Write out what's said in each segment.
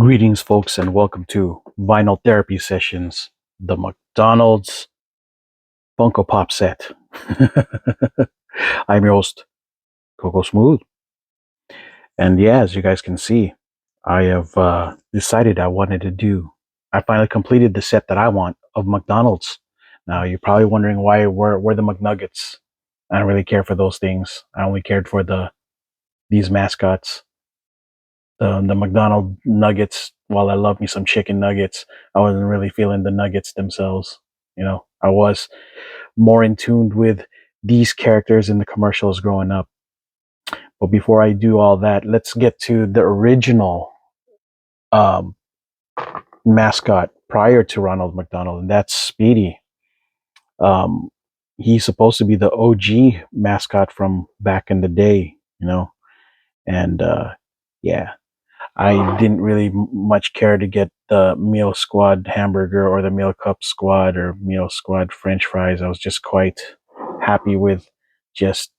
Greetings, folks, and welcome to Vinyl Therapy Sessions, the McDonald's Funko Pop set. I'm your host, Coco Smooth. And yeah, as you guys can see, I have decided I finally completed the set that I want of McDonald's. Now, you're probably wondering where the McNuggets. I don't really care for those things. I only cared for these mascots. The McDonald nuggets. While I love me some chicken nuggets, I wasn't really feeling the nuggets themselves. I was more in tune with these characters in the commercials growing up. But before I do all that, let's get to the original um, mascot prior to Ronald McDonald, and that's Speedy. Um, he's supposed to be the OG mascot from back in the day, and yeah, I didn't really much care to get the Meal Squad hamburger or the Meal Cup Squad or Meal Squad French fries. I was just quite happy with just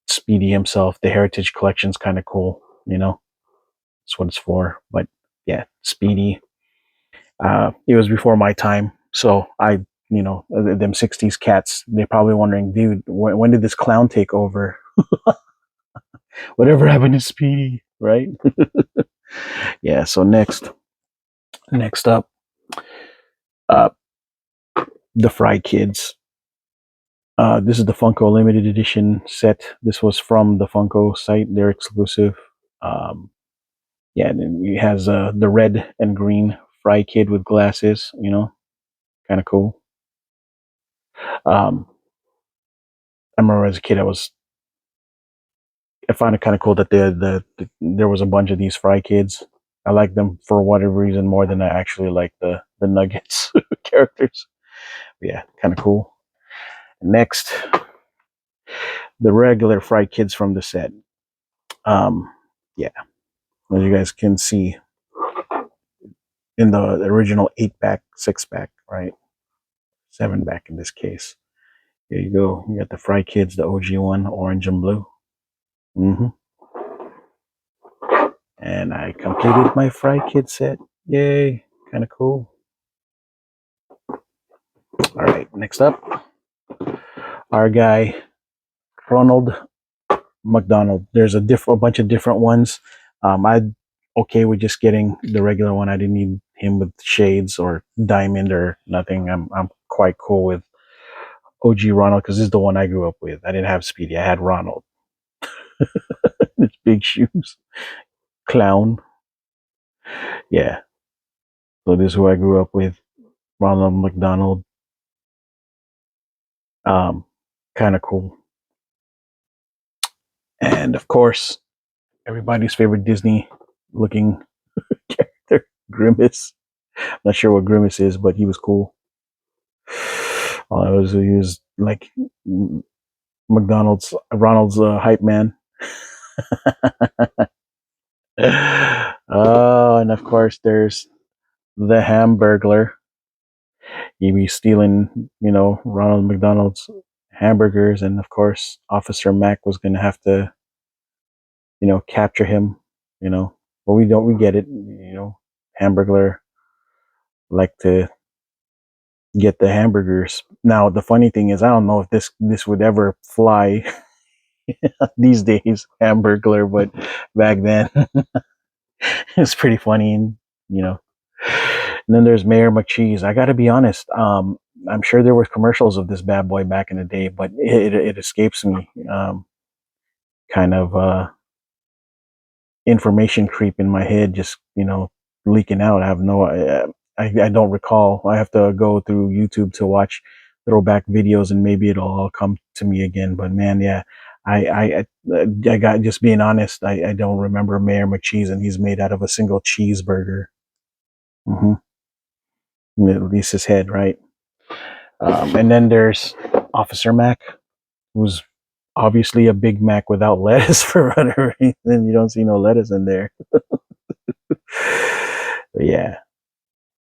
Speedy himself. The Heritage Collection's kind of cool, That's what it's for. But yeah, Speedy. It was before my time, so them '60s cats. They're probably wondering, dude, when did this clown take over? Whatever happened to Speedy, right? Yeah. So next up. Uh, the Fry Kids. This is the Funko limited edition set. This was from the Funko site. They're exclusive. Um, yeah, and it has the red and green Fry Kid with glasses. Kind of cool. Um, I remember as a kid, I found it kind of cool that there was a bunch of these Fry Kids. I like them for whatever reason more than I actually like the Nuggets characters. But yeah, kind of cool. Next, the regular Fry Kids from the set. Um, yeah, as you guys can see in the original 8-pack, 6-pack, right? 7-pack in this case. Here you go. You got the Fry Kids, the OG one, orange and blue. hmm And I completed my Fry Kid set. Yay! Kind of cool. All right, next up, our guy Ronald McDonald. There's a bunch of different ones. I'm okay with just getting the regular one. I didn't need him with shades or diamond or nothing. I'm quite cool with OG Ronald because this is the one I grew up with. I didn't have Speedy. I had Ronald. His big shoes. Clown. Yeah. So this is who I grew up with. Ronald McDonald. Um, Kind of cool. And of course, everybody's favorite Disney looking character, Grimace. Not sure what Grimace is, but he was cool. He was like Ronald's hype man. And of course, there's the Hamburglar. He be stealing, Ronald McDonald's hamburgers, and of course, Officer Mac was gonna have to, capture him, But we get it, Hamburglar like to get the hamburgers. Now, the funny thing is, I don't know if this would ever fly these days, Hamburglar, but back then it's pretty funny, and you know. And then there's Mayor McCheese. I got to be honest. I'm sure there were commercials of this bad boy back in the day, but it escapes me. Kind of information creep in my head, just leaking out. I have no. I don't recall. I have to go through YouTube to watch throwback videos, and maybe it'll all come to me again. But man, yeah, I got just being honest. I don't remember Mayor McCheese, and he's made out of a single cheeseburger. hmm At least his head, right? And then there's Officer Mac, who's obviously a Big Mac without lettuce for whatever reason. You don't see no lettuce in there. But yeah,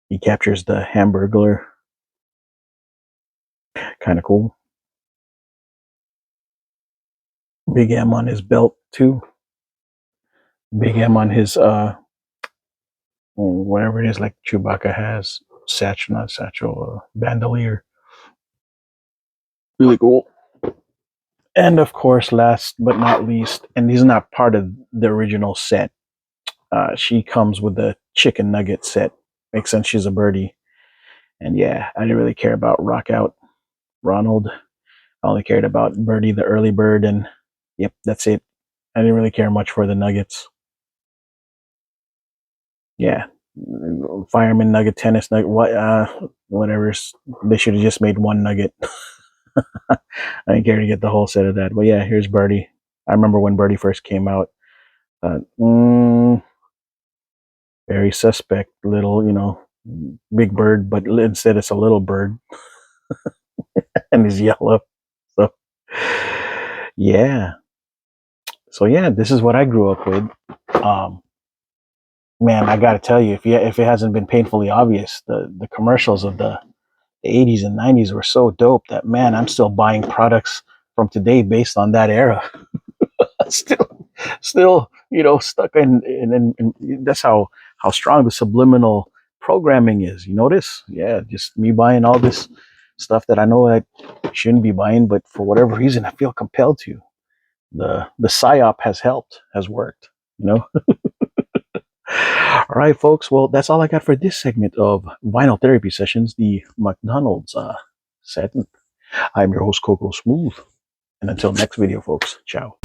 he captures the Hamburglar. Kind of cool. Big M on his belt too. Big M on his whatever it is, like Chewbacca has. Satchel, not satchel, bandolier. Really cool. And of course, last but not least, and he's not part of the original set. She comes with the chicken nugget set. Makes sense. She's a birdie. And yeah, I didn't really care about Rock Out Ronald. I only cared about Birdie, the early bird, and yep, that's it. I didn't really care much for the nuggets. Yeah, fireman nugget, tennis nugget, whatever. They should have just made one nugget. I didn't care to get the whole set of that. But yeah, here's Birdie. I remember when Birdie first came out. Very suspect, little, big bird, but instead it's a little bird and he's yellow. So yeah. So yeah, this is what I grew up with. Um, man, I gotta tell you, if it hasn't been painfully obvious, the commercials of the 80s and 90s were so dope that, man, I'm still buying products from today based on that era. still, stuck in that's how strong the subliminal programming is. You notice? Yeah, just me buying all this stuff that I know I shouldn't be buying, but for whatever reason, I feel compelled to. The psyop has worked. You know. All right, folks. Well, that's all I got for this segment of Vinyl Therapy Sessions, the McDonald's segment. I'm your host, Coco Smooth. And until next video, folks, ciao.